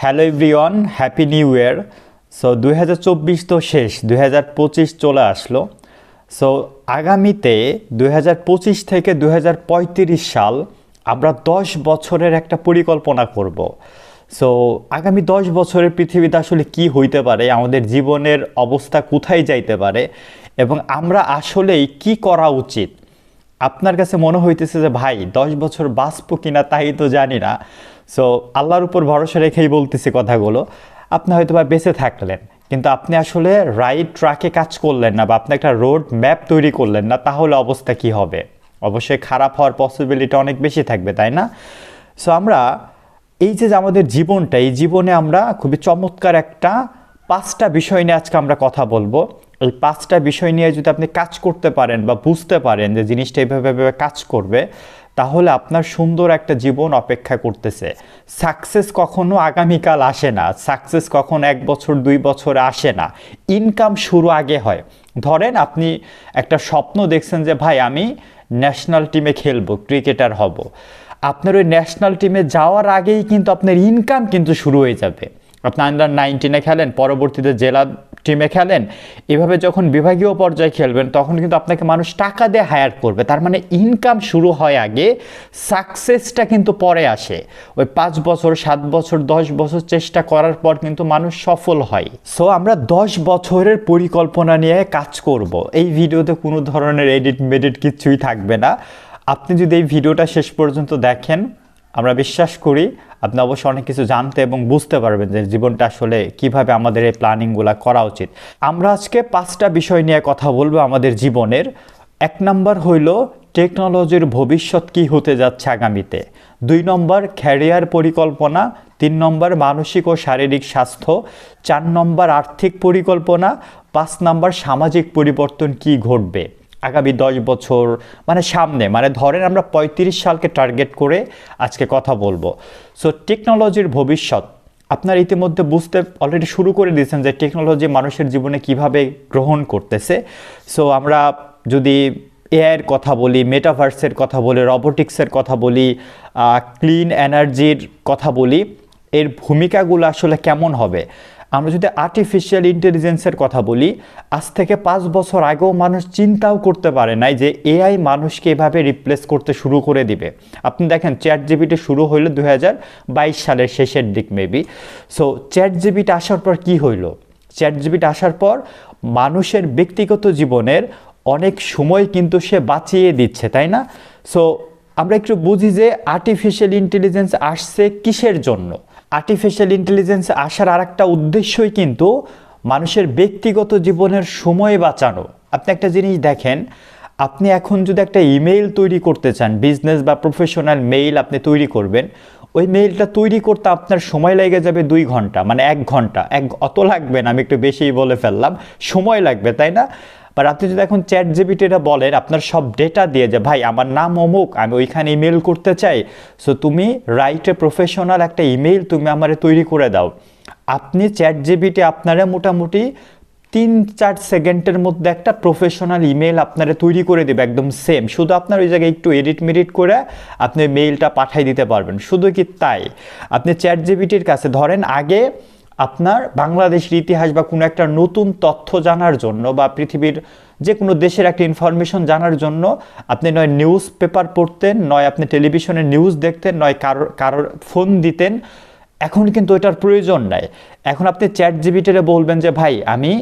Hello everyone, happy new year. So 2024 তো শেষ, 2025 চলে আসলো। সো আগামীতে 2025 থেকে 2035 সাল আমরা 10 বছরের একটা পরিকল্পনা করব। সো আগামী 10 বছরের পৃথিবীতে আসলে কি হইতে পারে, আমাদের জীবনের অবস্থা কোথায় যাইতে পারে এবং আমরা আসলেই কি করা উচিত। আপনার কাছে মনে হইতেছে যে ভাই 10 বছর বাঁচবো কিনা তাই তো জানি না। সো আল্লাহর উপর ভরসা রেখেই বলতেছি কথাগুলো। আপনি হয়তো বা বেঁচে থাকলেন, কিন্তু আপনি আসলে রাইট ট্র্যাকে কাজ করলেন না বা আপনি একটা রোড ম্যাপ তৈরি করলেন না, তাহলে অবস্থা কি হবে? অবশ্যই খারাপ হওয়ার পসিবিলিটি অনেক বেশি থাকবে, তাই না? সো আমরা এই যে আমাদের জীবনটা, এই জীবনে আমরা খুবই চমৎকার একটা 5টা বিষয় নিয়ে আজকে আমরা কথা বলবো। এই 5টা বিষয় নিয়ে যদি আপনি কাজ করতে পারেন বা বুঝতে পারেন যে জিনিসটা এইভাবে কাজ করবে, তাহলে আপনার সুন্দর একটা জীবন অপেক্ষা করতেছে। সাকসেস কখনো আগামীকাল আসে না, সাকসেস কখনো 1 বছর 2 বছরে আসে না। ইনকাম শুরু আগে হয়। ধরেন আপনি একটা স্বপ্ন দেখছেন যে ভাই আমি ন্যাশনাল টিমে খেলবো, ক্রিকেটার হব। আপনার ওই ন্যাশনাল টিমে যাওয়ার আগেই কিন্তু আপনার ইনকাম কিন্তু শুরু হয়ে যাবে। আপনি আন্ডার-19 খেলেন, পরবর্তীতে জেলা টিমে খেলেন, এভাবে যখন বিভাগীয় পর্যায়ে খেলবেন তখন কিন্তু আপনাকে মানুষ টাকা দিয়ে হায়ার করবে। তার মানে ইনকাম শুরু হয় আগে, সাকসেসটা কিন্তু পরে আসে। ওই 5 বছর 7 বছর 10 বছর চেষ্টা করার পর কিন্তু মানুষ সফল হয়। সো আমরা 10 বছরের পরিকল্পনা নিয়ে কাজ করব। এই ভিডিওতে কোনো ধরনের এডিট মেডিট কিছুই থাকবে না। আপনি যদি এই ভিডিওটা শেষ পর্যন্ত দেখেন, আমরা বিশ্বাস করি আপনি অবশ্যই অনেক কিছু জানতে এবং বুঝতে পারবেন যে জীবনটা আসলে কিভাবে আমাদের এই প্ল্যানিংগুলো করা উচিত। আমরা আজকে 5টা বিষয় নিয়ে কথা বলবো আমাদের জীবনের। 1 নম্বর হইল টেকনোলজির ভবিষ্যৎ কি হতে যাচ্ছে আগামীতে। 2 নম্বর ক্যারিয়ার পরিকল্পনা। 3 নম্বর মানসিক ও শারীরিক স্বাস্থ্য। 4 নম্বর আর্থিক পরিকল্পনা। 5 নম্বর সামাজিক পরিবর্তন কি ঘটবে আগামী 10 বছর মানে সামনে, মানে ধরেন আমরা 35 সালকে টার্গেট করে আজকে কথা বলবো। সো টেকনোলজির ভবিষ্যৎ আপনার ইতিমধ্যে বুঝতে অলরেডি শুরু করে দিয়েছেন যে টেকনোলজি মানুষের জীবনে কিভাবে গ্রহণ করতেছে। সো আমরা যদি এআইয়ের কথা বলি, মেটাভার্সের কথা বলি, রোবোটিক্সের কথা বলি, ক্লিন এনার্জির কথা বলি, এর ভূমিকাগুলো আসলে কেমন হবে। আমরা যদি আর্টিফিশিয়াল ইন্টেলিজেন্সের কথা বলি, আজ থেকে 5 বছর আগেও মানুষ চিন্তাও করতে পারে নাই যে এআই মানুষকে এভাবে রিপ্লেস করতে শুরু করে দিবে। আপনি দেখেন চ্যাটজিপিটি শুরু হইলো 2022 সালের শেষের দিক মেবি। সো চ্যাটজিপিটি আসার পর কি হইলো? চ্যাটজিপিটি আসার পর মানুষের ব্যক্তিগত জীবনের অনেক সময় কিন্তু সে বাঁচিয়ে দিচ্ছে, তাই না? সো আমরা একটু বুঝি যে আর্টিফিশিয়াল ইন্টেলিজেন্স আসছে কিসের জন্য। আর্টিফিশিয়াল ইন্টেলিজেন্স আসার আরেকটা উদ্দেশ্যই কিন্তু মানুষের ব্যক্তিগত জীবনের সময় বাঁচানো। আপনি একটা জিনিস দেখেন, আপনি এখন যদি একটা ইমেইল তৈরি করতে চান, বিজনেস বা প্রফেশনাল মেইল আপনি তৈরি করবেন, ওই মেইলটা তৈরি করতে আপনার সময় লেগে যাবে 2 ঘন্টা, মানে 1 ঘন্টা। অত লাগবে না, আমি একটু বেশিই বলে ফেললাম, সময় লাগবে, তাই না? বাট আপনি যদি এখন চ্যাটজিপিটিটা বলেন আপনার সব ডেটা দিয়ে যে ভাই আমার নাম অমুক, আমি ওইখানে ইমেল করতে চাই, সো তুমি রাইটে প্রফেশনাল একটা ইমেইল তুমি আমারে তৈরি করে দাও। আপনি চ্যাটজিপিটি আপনারা মোটামুটি 3-4 সেকেন্ডের মধ্যে একটা প্রফেশনাল ইমেল আপনারা তৈরি করে দেবে, একদম সেম। শুধু আপনার ওই জায়গায় একটু এডিট মেডিট করে আপনি মেইলটা পাঠিয়ে দিতে পারবেন। শুধু কি তাই, আপনি চ্যাটজিপিটির কাছে ধরেন আগে আপনার বাংলাদেশের ইতিহাস বা কোনো একটা নতুন তথ্য জানার জন্য বা পৃথিবীর যে কোনো দেশের একটা ইনফরমেশন জানার জন্য আপনি নয় নিউজ পেপার পড়তেন, নয় আপনি টেলিভিশনে নিউজ দেখতেন, নয় কারোর ফোন দিতেন। এখন কিন্তু ওইটার প্রয়োজন নাই। এখন আপনি চ্যাটজিপিটিতে বলবেন যে ভাই আমি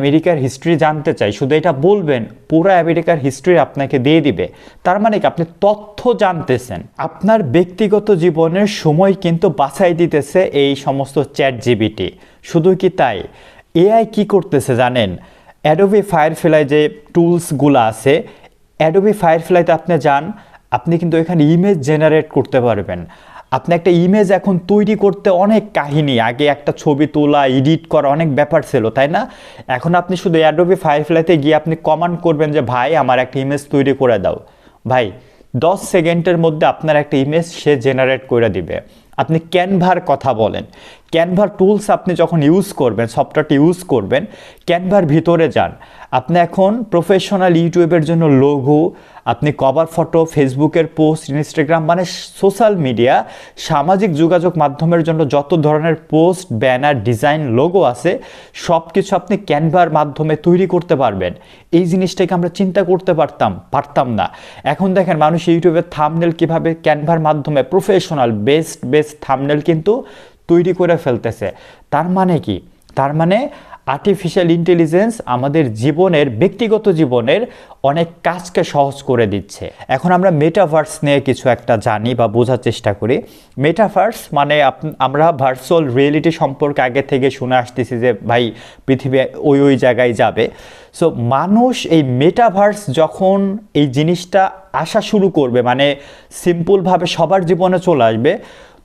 আমেরিকার হিস্ট্রি জানতে চাই, শুধু এটা বলবেন, পুরো আমেরিকার হিস্ট্রি আপনাকে দিয়ে দিবে। তার মানে কি আপনি তথ্য জানতেছেন। আপনার ব্যক্তিগত জীবনের সময় কিন্তু বাছাই দিতেছে এই সমস্ত চ্যাটজিপিটি। শুধু কি তাই, এআই কি করতেছে জানেন? অ্যাডোবি ফায়ারফ্লাই যে টুলসগুলো আছে, অ্যাডোবি ফায়ারফ্লাইতে আপনি যান, আপনি কিন্তু এখানে ইমেজ জেনারেট করতে পারবেন। আপনি একটা ইমেজ এখন তৈরি করতে অনেক কাহিনী, আগে একটা ছবি তোলা, এডিট করা অনেক ব্যাপার ছিল, তাই না? এখন আপনি শুধু অ্যাডোবি ফায়ারফ্লাইতে গিয়ে আপনি কমান্ড করবেন যে ভাই আমার একটা ইমেজ তৈরি করে দাও, ভাই 10 সেকেন্ডের মধ্যে আপনার একটা ইমেজ সে জেনারেট করে দিবে। আপনি ক্যানভার কথা বলেন, ক্যানভার টুলস আপনি যখন ইউজ করবেন, সফটওয়্যারটি ইউজ করবেন, ক্যানভার ভিতরে যান। আপনি এখন প্রফেশনাল ইউটিউবের জন্য লোগো, আপনি কভার ফটো, ফেসবুকের পোস্ট, ইনস্টাগ্রাম মানে সোশ্যাল মিডিয়া, সামাজিক যোগাযোগ মাধ্যমের জন্য যত ধরনের পোস্ট, ব্যানার, ডিজাইন, লোগো আছে সব কিছু আপনি ক্যানভার মাধ্যমে তৈরি করতে পারবেন। এই জিনিসটাকে আমরা চিন্তা করতে পারতাম না। এখন দেখেন মানুষ ইউটিউবে থাম্বনেল কিভাবে ক্যানভার মাধ্যমে প্রফেশনাল বেস্ট থাম্বনেল কিন্তু তৈরি করে ফেলতেছে। তার মানে কি? তার মানে আর্টিফিশিয়াল ইন্টেলিজেন্স আমাদের জীবনের, ব্যক্তিগত জীবনের অনেক কাজকে সহজ করে দিচ্ছে। এখন আমরা মেটাভার্স নিয়ে কিছু একটা জানি বা বোঝার চেষ্টা করি। মেটাভার্স মানে আমরা ভার্চুয়াল রিয়েলিটি সম্পর্কে আগে থেকে শুনে আসতেছি যে ভাই পৃথিবী ওই জায়গায় যাবে। সো মানুষ এই মেটাভার্স যখন এই জিনিসটা আসা শুরু করবে, মানে সিম্পলভাবে সবার জীবনে চলে আসবে,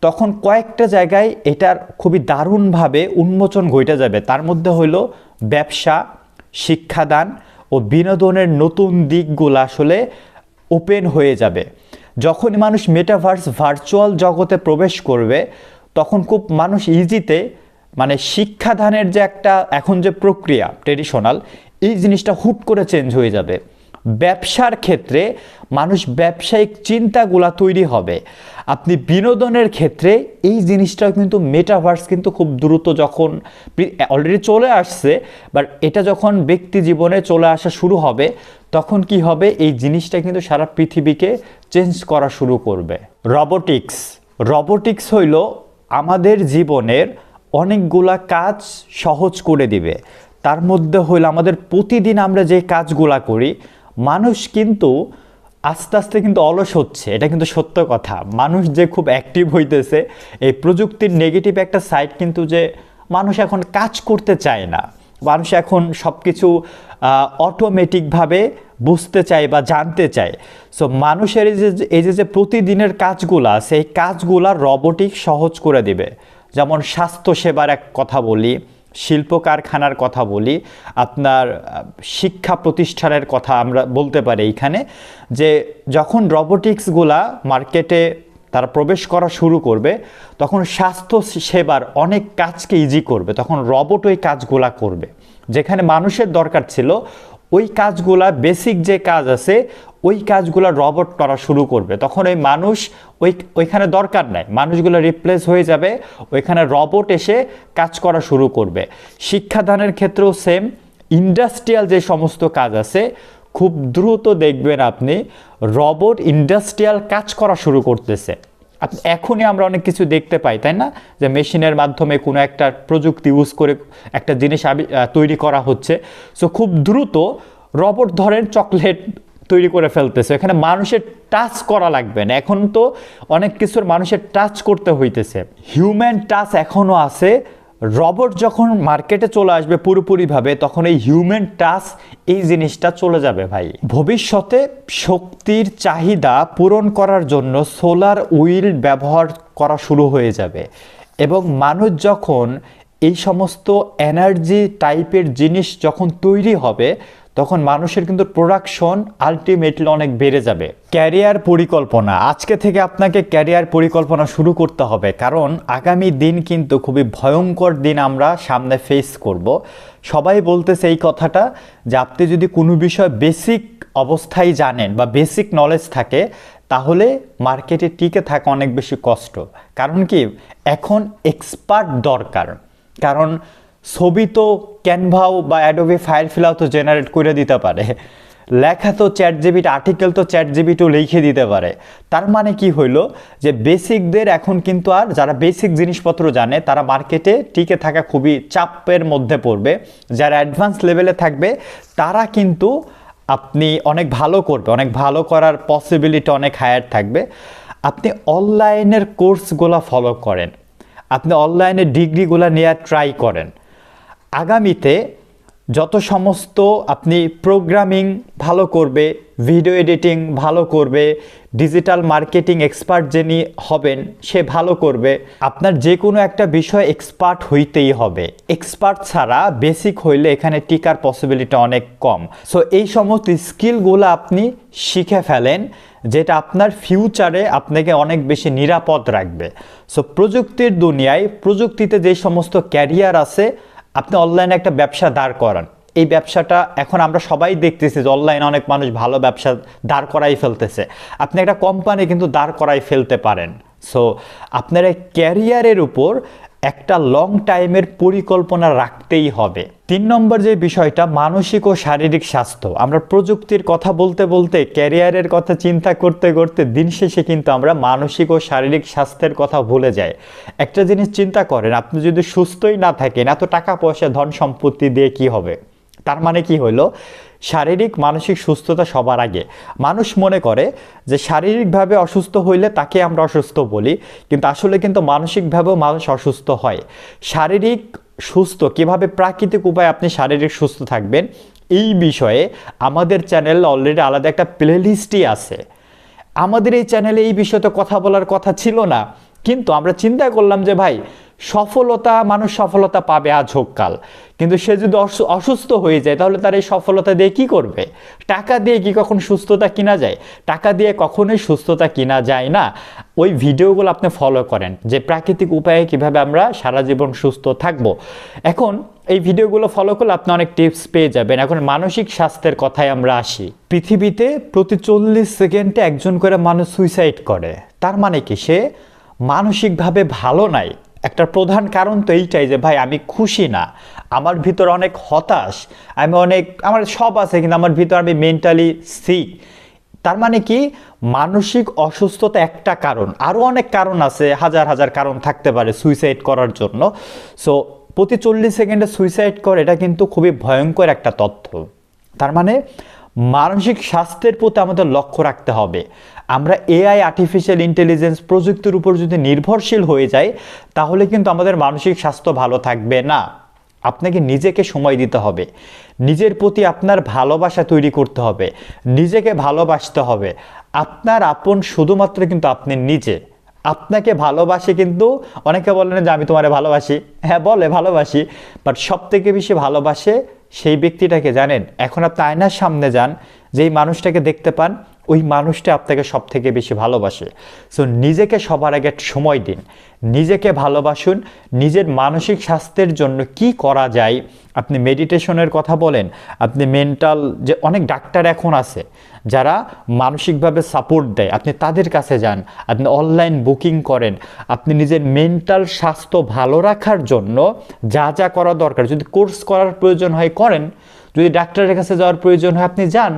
তখন কয়েকটা জায়গায় এটার খুবই দারুণভাবে উন্মোচন ঘটে যাবে। তার মধ্যে হলো ব্যবসা, শিক্ষাদান ও বিনোদনের নতুন দিকগুলো আসলে ওপেন হয়ে যাবে। যখনই মানুষ মেটাভার্স ভার্চুয়াল জগতে প্রবেশ করবে তখন খুব মানুষ ইজিতে, মানে শিক্ষাদানের যে একটা এখন যে প্রক্রিয়া ট্রেডিশনাল, এই জিনিসটা হুট করে চেঞ্জ হয়ে যাবে। ব্যবসার ক্ষেত্রে মানুষ ব্যবসায়িক চিন্তাগুলা তৈরি হবে। আপনি বিনোদনের ক্ষেত্রে এই জিনিসটাও কিন্তু মেটাভার্স কিন্তু খুব দ্রুত, যখন অলরেডি চলে আসছে, বাট এটা যখন ব্যক্তি জীবনে চলে আসা শুরু হবে তখন কি হবে, এই জিনিসটা কিন্তু সারা পৃথিবীকে চেঞ্জ করা শুরু করবে। রবোটিক্স হইল আমাদের জীবনের অনেকগুলা কাজ সহজ করে দিবে। তার মধ্যে হইল আমাদের প্রতিদিন আমরা যে কাজগুলা করি, মানুষ কিন্তু আস্তে আস্তে কিন্তু অলস হচ্ছে, এটা কিন্তু সত্য কথা। মানুষ যে খুব অ্যাক্টিভ হইতেছে, এই প্রযুক্তির নেগেটিভ একটা সাইড কিন্তু, যে মানুষ এখন কাজ করতে চায় না, মানুষ এখন সব কিছু অটোমেটিকভাবে বুঝতে চায় বা জানতে চায়। সো মানুষের এই যে প্রতিদিনের কাজগুলা আছে, এই কাজগুলা রবোটিক সহজ করে দিবে। যেমন স্বাস্থ্যসেবার এক কথা বলি, শিল্প কারখানার কথা বলি, আপনার শিক্ষা প্রতিষ্ঠানের কথা আমরা বলতে পারি এইখানে, যে যখন রবোটিক্সগুলা মার্কেটে তারা প্রবেশ করা শুরু করবে তখন স্বাস্থ্য সেবার অনেক কাজকে ইজি করবে। তখন রবোট ওই কাজগুলা করবে, যেখানে মানুষের দরকার ছিল ওই কাজগুলা, বেসিক যে কাজ আছে ওই কাজগুলো রবোট করা শুরু করবে। তখন ওই মানুষ ওইখানে দরকার নাই, মানুষগুলো রিপ্লেস হয়ে যাবে, ওইখানে রবোট এসে কাজ করা শুরু করবে। শিক্ষাদানের ক্ষেত্রেও সেম। ইন্ডাস্ট্রিয়াল যে সমস্ত কাজ আছে খুব দ্রুত দেখবেন আপনি রবোট ইন্ডাস্ট্রিয়াল কাজ করা শুরু করতেছে। এখনই আমরা অনেক কিছু দেখতে পাই, তাই না, যে মেশিনের মাধ্যমে কোনো একটা প্রযুক্তি ইউজ করে একটা জিনিস তৈরি করা হচ্ছে। সো খুব দ্রুত রবোট ধরেন চকলেট তৈরি করে ফেলতেছে, এখানে মানুষের টাচ করা লাগবে না। এখন তো অনেক কিছুর মানুষের টাচ করতে হইতেছে, হিউম্যান টাচ এখনও আছে। রবোট যখন মার্কেটে চলে আসবে পুরোপুরিভাবে তখন এই হিউম্যান টাচ, এই জিনিসটা চলে যাবে ভাই। ভবিষ্যতে শক্তির চাহিদা পূরণ করার জন্য সোলার হুইল ব্যবহার করা শুরু হয়ে যাবে, এবং মানুষ যখন এই সমস্ত এনার্জি টাইপের জিনিস যখন তৈরি হবে তখন মানুষের কিন্তু প্রোডাকশন আলটিমেটলি অনেক বেড়ে যাবে। ক্যারিয়ার পরিকল্পনা, আজকে থেকে আপনাকে ক্যারিয়ার পরিকল্পনা শুরু করতে হবে, কারণ আগামী দিন কিন্তু খুবই ভয়ঙ্কর দিন আমরা সামনে ফেস করব। সবাই বলতেছে এই কথাটা, যে আপনি যদি কোনো বিষয় বেসিক অবস্থায় জানেন বা বেসিক নলেজ থাকে তাহলে মার্কেটে টিকে থাকা অনেক বেশি কষ্ট। কারণ কি, এখন এক্সপার্ট দরকার। কারণ ছবি তো ক্যানভাও বা অ্যাডোবি ফায়ারফ্লাই তো জেনারেট করে দিতে পারে, লেখা তো চ্যাটজিপিটি, আর্টিকেল তো চ্যাটজিপিটিও লিখে দিতে পারে। তার মানে কি হইল, যে বেসিকদের এখন কিন্তু, আর যারা বেসিক জিনিসপত্র জানে তারা মার্কেটে টিকে থাকা খুবই চাপের মধ্যে পড়বে। যারা অ্যাডভান্স লেভেলে থাকবে তারা কিন্তু আপনি অনেক ভালো করবে, অনেক ভালো করার পসিবিলিটি অনেক হায়ার থাকবে। আপনি অনলাইনের কোর্সগুলো ফলো করেন, আপনি অনলাইনে ডিগ্রিগুলো নেওয়ার ট্রাই করেন। আগামীতে যত সমস্ত আপনি প্রোগ্রামিং ভালো করবে, ভিডিও এডিটিং ভালো করবে, ডিজিটাল মার্কেটিং এক্সপার্ট যিনি হবেন সে ভালো করবে। আপনার যে কোনো একটা বিষয় এক্সপার্ট হইতেই হবে, এক্সপার্ট ছাড়া বেসিক হইলে এখানে টিকার পসিবিলিটি অনেক কম। সো এই সমস্ত স্কিলগুলো আপনি শিখে ফেলেন, যেটা আপনার ফিউচারে আপনাকে অনেক বেশি নিরাপদ রাখবে। সো প্রযুক্তির দুনিয়ায়, প্রযুক্তিতে যে সমস্ত ক্যারিয়ার আছে, আপনি অনলাইনে একটা ব্যবসা দাঁড় করান, এই ব্যবসাটা এখন আমরা সবাই দেখতেছি যে অনলাইনে অনেক মানুষ ভালো ব্যবসা দাঁড় করাই ফেলতেছে। আপনি একটা কোম্পানি কিন্তু দাঁড় করাই ফেলতে পারেন। সো আপনার এই ক্যারিয়ারের উপর একটা লং টাইমের পরিকল্পনা রাখতেই হবে। 3 নম্বর যে বিষয়টা, মানসিক ও শারীরিক স্বাস্থ্য। আমরা প্রযুক্তির কথা বলতে বলতে, ক্যারিয়ারের কথা চিন্তা করতে করতে দিন শেষে কিন্তু আমরা মানসিক ও শারীরিক স্বাস্থ্যের কথা ভুলে যাই। একটা জিনিস চিন্তা করেন, আপনি যদি সুস্থই না থাকেন, এত টাকা পয়সা ধন সম্পত্তি দিয়ে কি হবে? তার মানে কি হলো, শারীরিক মানসিক সুস্থতা সবার আগে। মানুষ মনে করে যে শারীরিকভাবে অসুস্থ হইলে তাকে আমরা অসুস্থ বলি, কিন্তু আসলে কিন্তু মানসিকভাবেও মানুষ অসুস্থ হয়। শারীরিক সুস্থ কিভাবে, প্রাকৃতিক উপায়ে আপনি শারীরিক সুস্থ থাকবেন, এই বিষয়ে আমাদের চ্যানেল অলরেডি আলাদা একটা প্লেলিস্টই আছে। আমাদের এই চ্যানেলে এই বিষয়ে তো কথা বলার কথা ছিল না, কিন্তু আমরা চিন্তা করলাম যে ভাই, সফলতা, মানুষ সফলতা পাবে আজ হোক কাল, কিন্তু সে যদি অসুস্থ হয়ে যায় তাহলে তার এই সফলতা দিয়ে কি করবে? টাকা দিয়ে কি কখন সুস্থতা কিনা যায়? টাকা দিয়ে কখনোই সুস্থতা কিনা যায় না। ওই ভিডিওগুলো আপনি ফলো করেন যে প্রাকৃতিক উপায়ে কিভাবে আমরা সারা জীবন সুস্থ থাকবো। এখন এই ভিডিওগুলো ফলো করলে আপনি অনেক টিপস পেয়ে যাবেন। এখন মানসিক স্বাস্থ্যের কথায় আমরা আসি। পৃথিবীতে প্রতি 40 সেকেন্ডে একজন করে মানুষ সুইসাইড করে। তার মানে কি, সে মানসিকভাবে ভালো নাই। একটা প্রধান কারণ তো এইটাই যে ভাই, আমি খুশি না, আমার ভিতর অনেক হতাশ, আমার সব আছে কিন্তু আমার ভিতর আমি মেন্টালি সিক। তার মানে কি, মানসিক অসুস্থতা একটা কারণ, আরও অনেক কারণ আছে, হাজার হাজার কারণ থাকতে পারে সুইসাইড করার জন্য। সো প্রতি 40 সেকেন্ডে সুইসাইড করে, এটা কিন্তু খুবই ভয়ঙ্কর একটা তথ্য। তার মানে মানসিক স্বাস্থ্যের প্রতি আমাদের লক্ষ্য রাখতে হবে। আমরা এআই, আর্টিফিশিয়াল ইন্টেলিজেন্স প্রযুক্তির উপর যদি নির্ভরশীল হয়ে যাই, তাহলে কিন্তু আমাদের মানসিক স্বাস্থ্য ভালো থাকবে না। আপনাকে নিজেকে সময় দিতে হবে, নিজের প্রতি আপনার ভালোবাসা তৈরি করতে হবে, নিজেকে ভালোবাসতে হবে। আপনার আপন শুধুমাত্র কিন্তু আপনি নিজে। আপনাকে ভালোবাসে, কিন্তু অনেকে বলেন যে আমি তোমারে ভালোবাসি, হ্যাঁ বলে ভালোবাসি, বাট সব থেকে বেশি ভালোবাসে সেই ব্যক্তিটাকে জানেন। এখন আপনি আয়নার সামনে যান, যেই মানুষটাকে দেখতে পান, ওই মানুষটা আপনাকে সব থেকে বেশি ভালোবাসে। সো নিজেকে সবার আগে সময় দিন, নিজেকে ভালোবাসুন। নিজের মানসিক স্বাস্থ্যের জন্য কি করা যায়, আপনি মেডিটেশনের কথা বলেন, আপনি মেন্টাল, যে অনেক ডাক্তার এখন আছে যারা মানসিকভাবে সাপোর্ট দেয়, আপনি তাদের কাছে যান, আপনি অনলাইন বুকিং করেন। আপনি নিজের মেন্টাল স্বাস্থ্য ভালো রাখার জন্য যা যা করা দরকার, যদি কোর্স করার প্রয়োজন হয় করেন, যদি ডাক্তারের কাছে যাওয়ার প্রয়োজন হয় আপনি যান,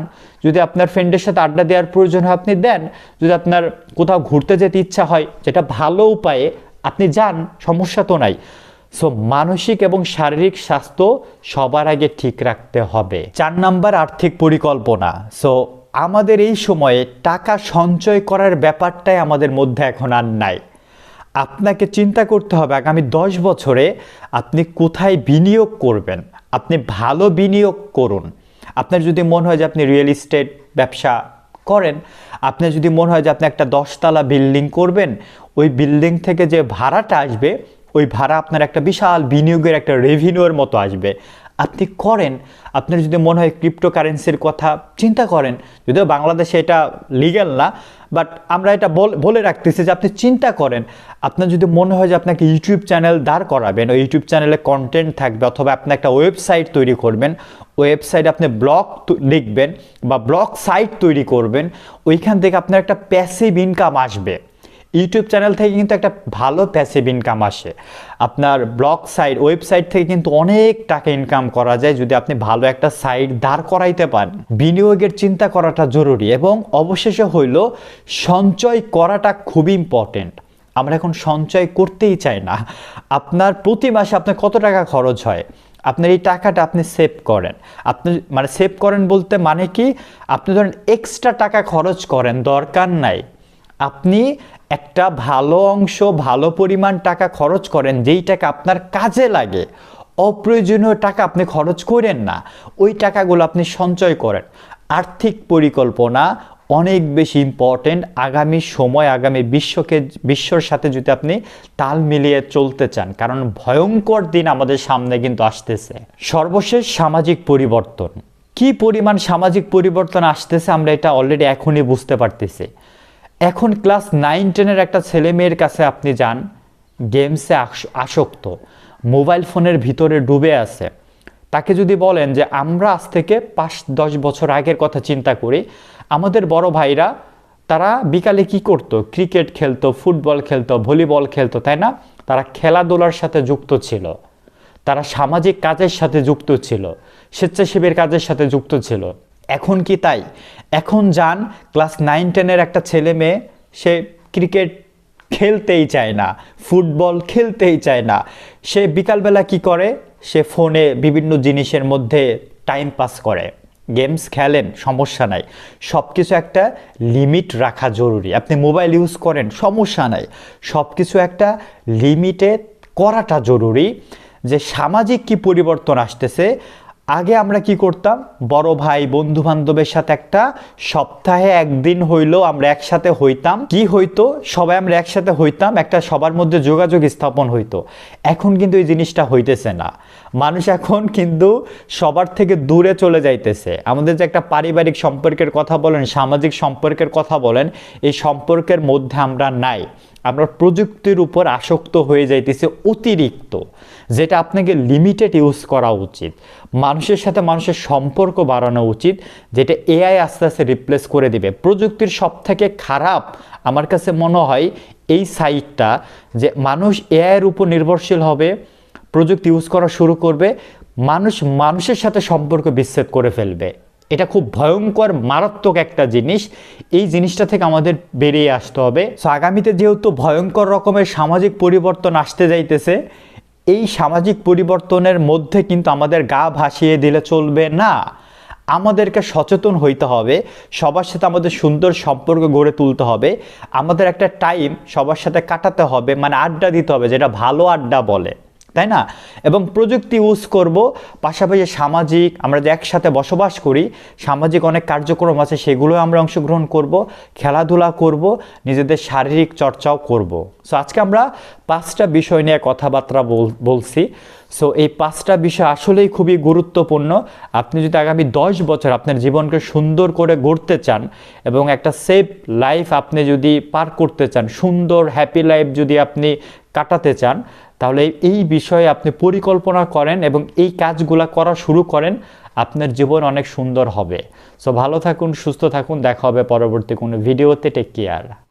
যদি আপনার ফ্রেন্ডের সাথে আড্ডা দেওয়ার প্রয়োজন হয় আপনি দেন, যদি আপনার কোথাও ঘুরতে যেতে ইচ্ছা হয় যেটা ভালো উপায়ে আপনি যান, সমস্যা তো নাই। সো মানসিক এবং শারীরিক স্বাস্থ্য সবার আগে ঠিক রাখতে হবে। 4 নাম্বার, আর্থিক পরিকল্পনা। সো আমাদের এই সময়ে টাকা সঞ্চয় করার ব্যাপারটাই আমাদের মধ্যে এখন আর নাই। আপনাকে চিন্তা করতে হবে আগামী 10 বছরে আপনি কোথায় বিনিয়োগ করবেন। আপনি ভালো বিনিয়োগ করুন। আপনার যদি মনে হয় যে আপনি রিয়েল এস্টেট ব্যবসা করেন, আপনার যদি মনে হয় যে আপনি একটা 10 তলা বিল্ডিং করবেন, ওই বিল্ডিং থেকে যে ভাড়াটা আসবে, ওই ভাড়া আপনার একটা বিশাল বিনিয়োগের একটা রেভিনিউর মতো আসবে, আপনি করেন। আপনার যদি মনে হয় ক্রিপ্টোকারেন্সির কথা, চিন্তা করেন। যদিও বাংলাদেশে এটা লিগ্যাল না, বাট আমরা এটা বলে রাখতেছি যে আপনি চিন্তা করেন। আপনার যদি মনে হয় যে আপনাকে ইউটিউব চ্যানেল দাঁড় করাবেন, ওই ইউটিউব চ্যানেলে কন্টেন্ট থাকবে, অথবা আপনি একটা ওয়েবসাইট তৈরি করবেন, ওয়েবসাইটে আপনি ব্লগ লিখবেন বা ব্লগ সাইট তৈরি করবেন, ওইখান থেকে আপনার একটা প্যাসিভ ইনকাম আসবে। ইউটিউব চ্যানেল থেকে কিন্তু একটা ভালো প্যাসিভ ইনকাম আসে। আপনার ব্লগ সাইট, ওয়েবসাইট থেকে কিন্তু অনেক টাকা ইনকাম করা যায় যদি আপনি ভালো একটা সাইট দাঁড় করাইতে পারেন। বিনিয়োগের চিন্তা করাটা জরুরি, এবং অবশেষে হইল সঞ্চয় করাটা খুবই ইম্পর্টেন্ট। আমরা এখন সঞ্চয় করতেই চাই না। আপনার প্রতি মাসে আপনার কত টাকা খরচ হয়, আপনার এই টাকাটা আপনি সেভ করেন। আপনি মানে সেভ করেন বলতে মানে কি, আপনি ধরেন এক্সট্রা টাকা খরচ করেন, দরকার নাই। আপনি একটা ভালো অংশ, ভালো পরিমাণ টাকা খরচ করেন, যেই টাকা আপনার কাজে লাগে। অপ্রয়োজনীয় টাকা আপনি খরচ করেন না, ওই টাকাগুলো আপনি সঞ্চয় করেন। আর্থিক পরিকল্পনা অনেক বেশি ইম্পর্টেন্ট আগামী সময়, আগামী বিশ্বর সাথে যদি আপনি তাল মিলিয়ে চলতে চান, কারণ ভয়ঙ্কর দিন আমাদের সামনে কিন্তু আসতেছে। সর্বশেষ, সামাজিক পরিবর্তন। কি পরিমাণ সামাজিক পরিবর্তন আসতেছে আমরা এটা অলরেডি এখনই বুঝতে পারতেছি। এখন ক্লাস 9-10-এর একটা ছেলে মেয়ের কাছে আপনি যান, গেমসে আসক্ত, মোবাইল ফোনের ভিতরে ডুবে আছে, তাকে যদি বলেন যে আমরা আজ থেকে 5-10 বছর আগের কথা চিন্তা করি, আমাদের বড় ভাইরা তারা বিকালে কি করতো? ক্রিকেট খেলতো, ফুটবল খেলতো, ভলিবল খেলতো, তাই না? তারা খেলাধুলার সাথে যুক্ত ছিল, তারা সামাজিক কাজের সাথে যুক্ত ছিল, স্বেচ্ছাসেবীর কাজের সাথে যুক্ত ছিল। এখন কি তাই? এখন যান ক্লাস 9-10-এর একটা ছেলে মেয়ে, সে ক্রিকেট খেলতেই চায় না, ফুটবল খেলতেই চায় না। সে বিকালবেলা কি করে? সে ফোনে বিভিন্ন জিনিসের মধ্যে টাইম পাস করে। গেমস খেলেন, সমস্যা নাই, সব কিছু একটা লিমিট রাখা জরুরি। আপনি মোবাইল ইউজ করেন, সমস্যা নাই, সব কিছু একটা লিমিটে করাটা জরুরি। যে সামাজিক কি পরিবর্তন আসতেছে, আগে আমরা কি করতাম? বড় ভাই বন্ধু বান্ধবের সাথে একটা সপ্তাহে একদিন হইলেও আমরা একসাথে হইতাম। কি হইতো? সবাই আমরা একসাথে হইতাম, একটা সবার মধ্যে যোগাযোগ স্থাপন হইতো। এখন কিন্তু এই জিনিসটা হইতেছে না। মানুষ এখন কিন্তু সবার থেকে দূরে চলে যাইতেছে। আমাদের যে একটা পারিবারিক সম্পর্কের কথা বলেন, সামাজিক সম্পর্কের কথা বলেন, এই সম্পর্কের মধ্যে আমরা নাই। আমরা প্রযুক্তির উপর আসক্ত হয়ে যাইতেছে অতিরিক্ত, যেটা আপনাকে লিমিটেড ইউজ করা উচিত। মানুষের সাথে মানুষের সম্পর্ক বাড়ানো উচিত, যেটা এআই আস্তে আস্তে রিপ্লেস করে দিবে। প্রযুক্তির সব থেকে খারাপ আমার কাছে মনে হয় এই সাইডটা, যে মানুষ এআইয়ের উপর নির্ভরশীল হবে, প্রযুক্তি ইউজ করা শুরু করবে, মানুষ মানুষের সাথে সম্পর্ক বিচ্ছেদ করে ফেলবে। এটা খুব ভয়ঙ্কর মারাত্মক একটা জিনিস। এই জিনিসটা থেকে আমাদের বেরিয়ে আসতে হবে। সো আগামীতে যেহেতু ভয়ঙ্কর রকমের সামাজিক পরিবর্তন আসতে যাইতেছে, এই সামাজিক পরিবর্তনের মধ্যে কিন্তু আমাদের গা ভাসিয়ে দিলে চলবে না। আমাদেরকে সচেতন হইতে হবে, সবার সাথে আমাদের সুন্দর সম্পর্ক গড়ে তুলতে হবে, আমাদের একটা টাইম সবার সাথে কাটাতে হবে, মানে আড্ডা দিতে হবে, যেটা ভালো আড্ডা বলে, তাই না? এবং প্রযুক্তি ইউজ করব, পাশাপাশি সামাজিক আমরা যে একসাথে বসবাস করি, সামাজিক অনেক কার্যক্রম আছে, সেগুলো আমরা অংশগ্রহণ করব, খেলাধুলা করব, নিজেদের শারীরিক চর্চাও করব। সো আজকে আমরা 5টা বিষয় নিয়ে কথাবার্তা বলছি। সো এই 5টা বিষয় আসলেই খুবই গুরুত্বপূর্ণ। আপনি যদি আগামী 10 বছর আপনার জীবনকে সুন্দর করে গড়তে চান এবং একটা সেফ লাইফ আপনি যদি পার করতে চান, সুন্দর হ্যাপি লাইফ যদি আপনি কাটাতে চান, তাহলে এই বিষয়ে আপনি পরিকল্পনা করেন এবং এই কাজগুলো করা শুরু করেন, আপনার জীবন অনেক সুন্দর হবে। সো ভালো থাকুন, সুস্থ থাকুন, দেখা হবে পরবর্তী কোনো ভিডিওতে। Take care.